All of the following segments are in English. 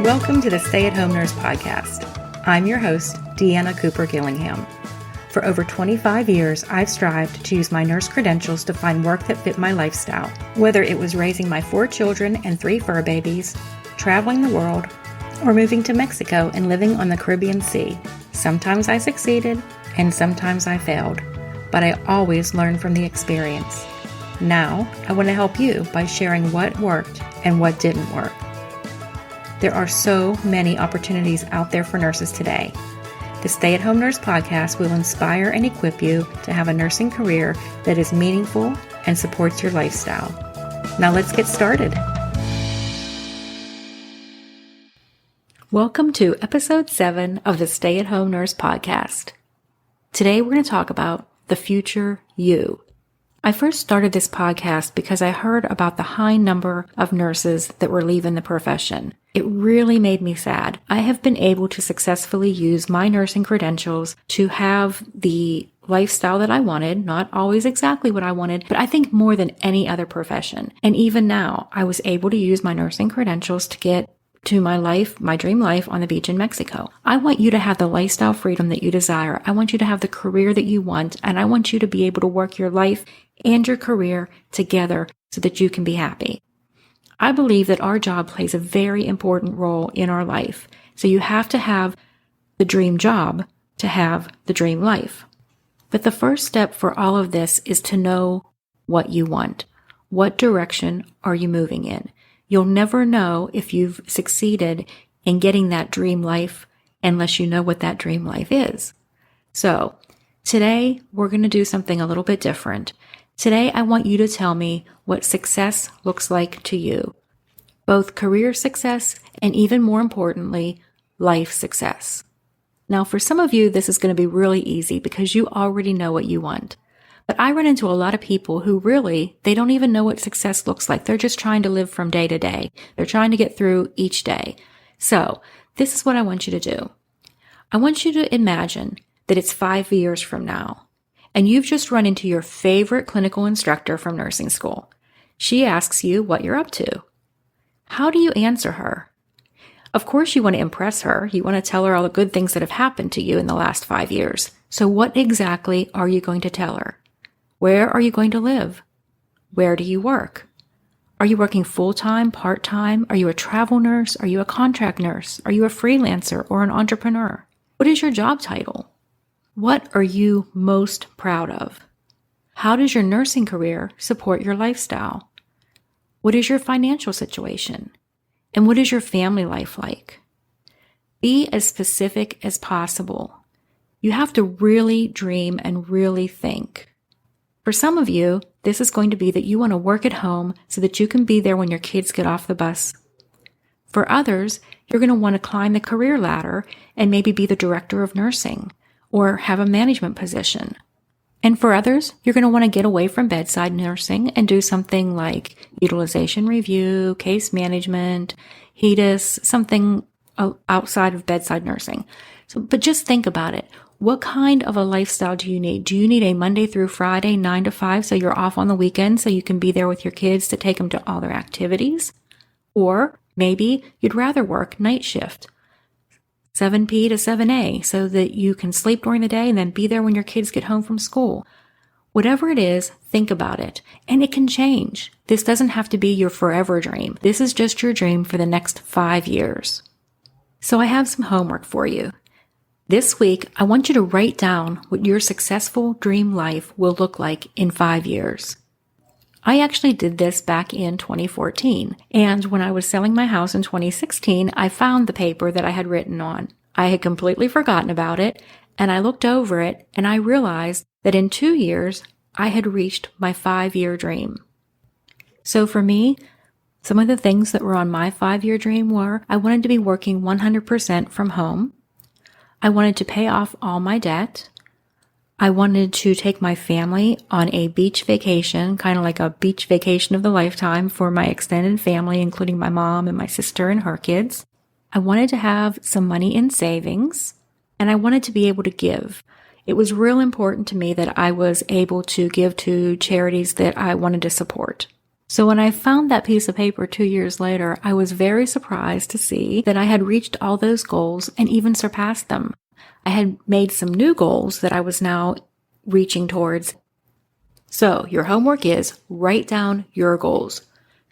Welcome to the Stay-at-Home Nurse Podcast. I'm your host, Deanna Cooper Gillingham. For over 25 years, I've strived to use my nurse credentials to find work that fit my lifestyle. Whether it was raising my 4 children and 3 fur babies, traveling the world, or moving to Mexico and living on the Caribbean Sea. Sometimes I succeeded, and sometimes I failed, but I always learned from the experience. Now, I want to help you by sharing what worked and what didn't work. There are so many opportunities out there for nurses today. The Stay-at-Home Nurse Podcast will inspire and equip you to have a nursing career that is meaningful and supports your lifestyle. Now let's get started. Welcome to episode 7 of the Stay-at-Home Nurse Podcast. Today we're going to talk about the future you. I first started this podcast because I heard about the high number of nurses that were leaving the profession. It really made me sad. I have been able to successfully use my nursing credentials to have the lifestyle that I wanted, not always exactly what I wanted, but I think more than any other profession. And even now, I was able to use my nursing credentials to get to my dream life on the beach in Mexico. I want you to have the lifestyle freedom that you desire. I want you to have the career that you want, and I want you to be able to work your life and your career together so that you can be happy. I believe that our job plays a very important role in our life. So you have to have the dream job to have the dream life. But the first step for all of this is to know what you want. What direction are you moving in? You'll never know if you've succeeded in getting that dream life unless you know what that dream life is. So today we're going to do something a little bit different. Today, I want you to tell me what success looks like to you, both career success and even more importantly, life success. Now, for some of you, this is going to be really easy because you already know what you want. But I run into a lot of people who they don't even know what success looks like. They're just trying to live from day to day. They're trying to get through each day. So this is what I want you to do. I want you to imagine that it's 5 years from now. And you've just run into your favorite clinical instructor from nursing school. She asks you what you're up to. How do you answer her? Of course, you want to impress her. You want to tell her all the good things that have happened to you in the last 5 years. So what exactly are you going to tell her? Where are you going to live? Where do you work? Are you working full-time, part-time? Are you a travel nurse? Are you a contract nurse? Are you a freelancer or an entrepreneur? What is your job title? What are you most proud of? How does your nursing career support your lifestyle? What is your financial situation? And what is your family life like? Be as specific as possible. You have to really dream and really think. For some of you, this is going to be that you want to work at home so that you can be there when your kids get off the bus. For others, you're going to want to climb the career ladder and maybe be the director of nursing, or have a management position. And for others, you're going to want to get away from bedside nursing and do something like utilization review, case management, HEDIS, something outside of bedside nursing. But just think about it. What kind of a lifestyle do you need? Do you need a Monday through Friday, 9 to 5, so you're off on the weekend so you can be there with your kids to take them to all their activities? Or maybe you'd rather work night shift, 7p to 7a, so that you can sleep during the day and then be there when your kids get home from school. Whatever it is, think about it. And it can change. This doesn't have to be your forever dream. This is just your dream for the next 5 years. So I have some homework for you. This week, I want you to write down what your successful dream life will look like in 5 years. I actually did this back in 2014, and when I was selling my house in 2016, I found the paper that I had written on. I had completely forgotten about it, and I looked over it, and I realized that in 2 years, I had reached my 5-year dream. So for me, some of the things that were on my 5-year dream were, I wanted to be working 100% from home. I wanted to pay off all my debt. I wanted to take my family on a beach vacation, kind of like a beach vacation of the lifetime for my extended family, including my mom and my sister and her kids. I wanted to have some money in savings, and I wanted to be able to give. It was real important to me that I was able to give to charities that I wanted to support. So when I found that piece of paper 2 years later, I was very surprised to see that I had reached all those goals and even surpassed them. I had made some new goals that I was now reaching towards. So your homework is write down your goals.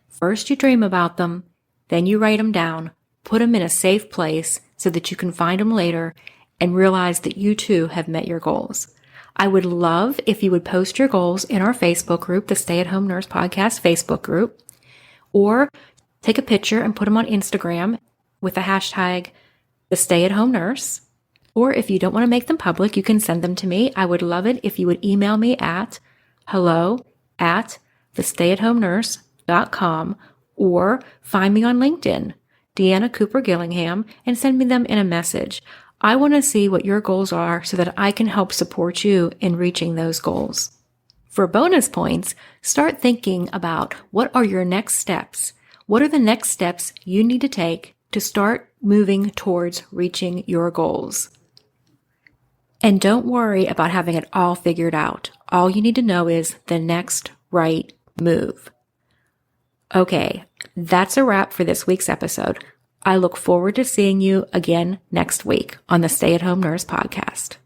First you dream about them, then you write them down, put them in a safe place so that you can find them later and realize that you too have met your goals. I would love if you would post your goals in our Facebook group, the Stay at Home Nurse Podcast Facebook group, or take a picture and put them on Instagram with the hashtag the Stay at Home Nurse. Or if you don't want to make them public, you can send them to me. I would love it if you would email me at hello@thestayathomenurse.com or find me on LinkedIn, Deanna Cooper Gillingham, and send me them in a message. I want to see what your goals are so that I can help support you in reaching those goals. For bonus points, start thinking about what are your next steps. What are the next steps you need to take to start moving towards reaching your goals? And don't worry about having it all figured out. All you need to know is the next right move. Okay, that's a wrap for this week's episode. I look forward to seeing you again next week on the Stay at Home Nurse Podcast.